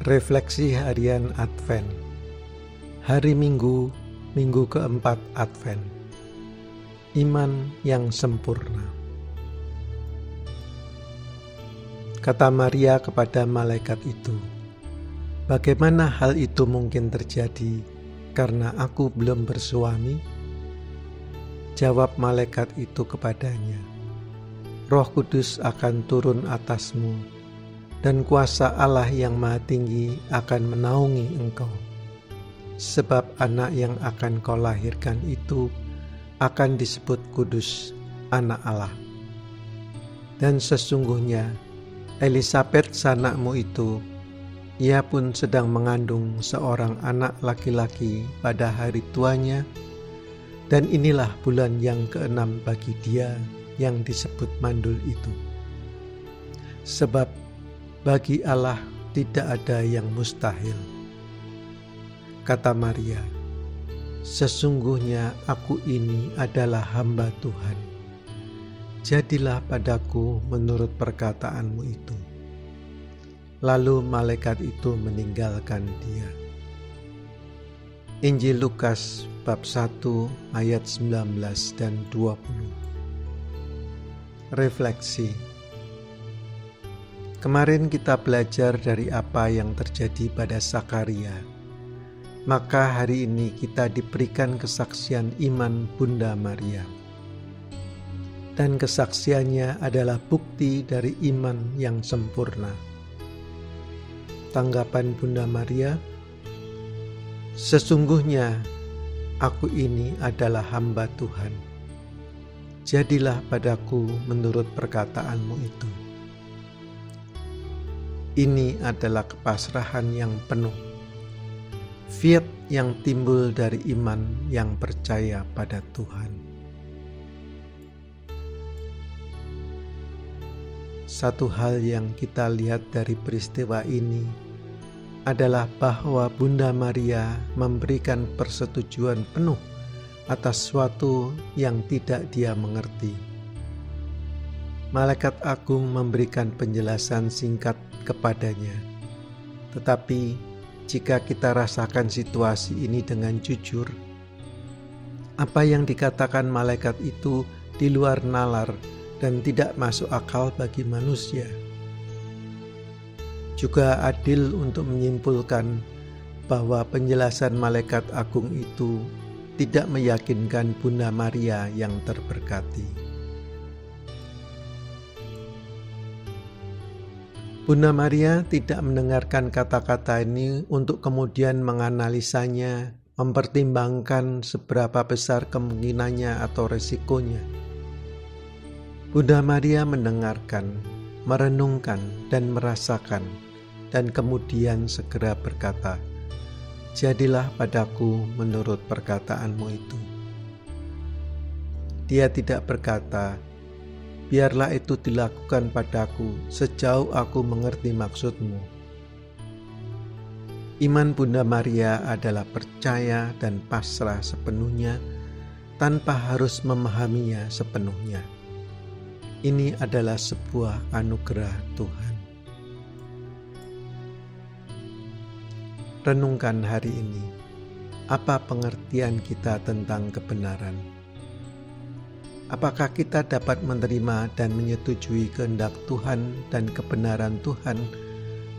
Refleksi Harian Advent. Hari Minggu, minggu keempat Advent. Iman yang sempurna. Kata Maria kepada malaikat itu, "Bagaimana hal itu mungkin terjadi karena aku belum bersuami?" Jawab malaikat itu kepadanya, "Roh Kudus akan turun atasmu, dan kuasa Allah yang Maha Tinggi akan menaungi engkau. Sebab anak yang akan kau lahirkan itu akan disebut kudus, anak Allah. Dan sesungguhnya Elisabet sanakmu itu, ia pun sedang mengandung seorang anak laki-laki pada hari tuanya, dan inilah bulan yang ke-6 bagi dia yang disebut mandul itu. Sebab bagi Allah tidak ada yang mustahil." Kata Maria, "Sesungguhnya aku ini adalah hamba Tuhan. Jadilah padaku menurut perkataanmu itu." Lalu malaikat itu meninggalkan dia. Injil Lukas bab 1 ayat 19 dan 20. Refleksi. Kemarin kita belajar dari apa yang terjadi pada Zakaria. Maka hari ini kita diberikan kesaksian iman Bunda Maria. Dan kesaksiannya adalah bukti dari iman yang sempurna. Tanggapan Bunda Maria, "Sesungguhnya aku ini adalah hamba Tuhan. Jadilah padaku menurut perkataanmu itu." Ini adalah kepasrahan yang penuh, fiat yang timbul dari iman yang percaya pada Tuhan. Satu hal yang kita lihat dari peristiwa ini adalah bahwa Bunda Maria memberikan persetujuan penuh atas sesuatu yang tidak dia mengerti. Malaikat Agung memberikan penjelasan singkat kepadanya. Tetapi jika kita rasakan situasi ini dengan jujur, apa yang dikatakan malaikat itu di luar nalar dan tidak masuk akal bagi manusia. Juga adil untuk menyimpulkan bahwa penjelasan malaikat agung itu tidak meyakinkan Bunda Maria yang terberkati. Bunda Maria tidak mendengarkan kata-kata ini untuk kemudian menganalisanya, mempertimbangkan seberapa besar kemungkinannya atau resikonya. Bunda Maria mendengarkan, merenungkan, dan merasakan, dan kemudian segera berkata, "Jadilah padaku menurut perkataanmu itu." Dia tidak berkata, "Biarlah itu dilakukan padaku sejauh aku mengerti maksudmu." Iman Bunda Maria adalah percaya dan pasrah sepenuhnya tanpa harus memahaminya sepenuhnya. Ini adalah sebuah anugerah Tuhan. Renungkan hari ini, apa pengertian kita tentang kebenaran? Apakah kita dapat menerima dan menyetujui kehendak Tuhan dan kebenaran Tuhan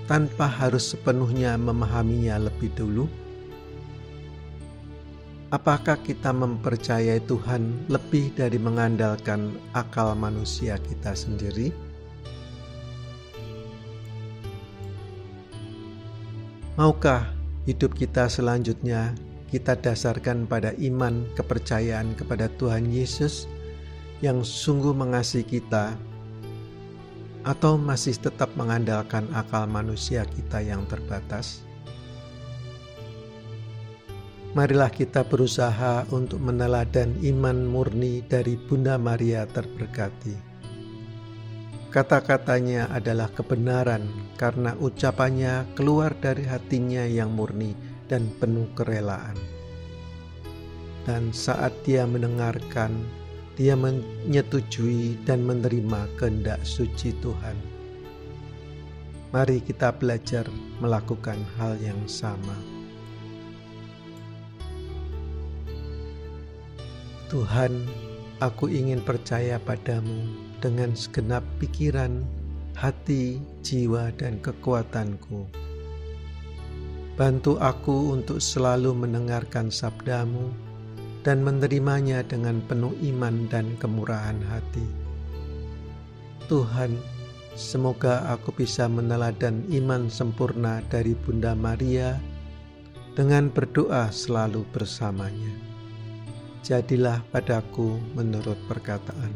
tanpa harus sepenuhnya memahaminya lebih dulu? Apakah kita mempercayai Tuhan lebih dari mengandalkan akal manusia kita sendiri? Maukah hidup kita selanjutnya kita dasarkan pada iman kepercayaan kepada Tuhan Yesus yang sungguh mengasihi kita, atau masih tetap mengandalkan akal manusia kita yang terbatas? Marilah kita berusaha untuk meneladan iman murni dari Bunda Maria terberkati. Kata-katanya adalah kebenaran karena ucapannya keluar dari hatinya yang murni dan penuh kerelaan. Dan saat dia mendengarkan, dia menyetujui dan menerima kehendak suci Tuhan. Mari kita belajar melakukan hal yang sama. Tuhan, aku ingin percaya padamu dengan segenap pikiran, hati, jiwa, dan kekuatanku. Bantu aku untuk selalu mendengarkan sabdamu dan menerimanya dengan penuh iman dan kemurahan hati. Tuhan, semoga aku bisa meneladan iman sempurna dari Bunda Maria dengan berdoa selalu bersamanya. Jadilah padaku menurut perkataan.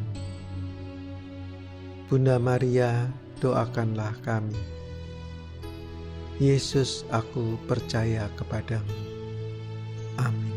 Bunda Maria, doakanlah kami. Yesus, aku percaya kepadamu. Amin.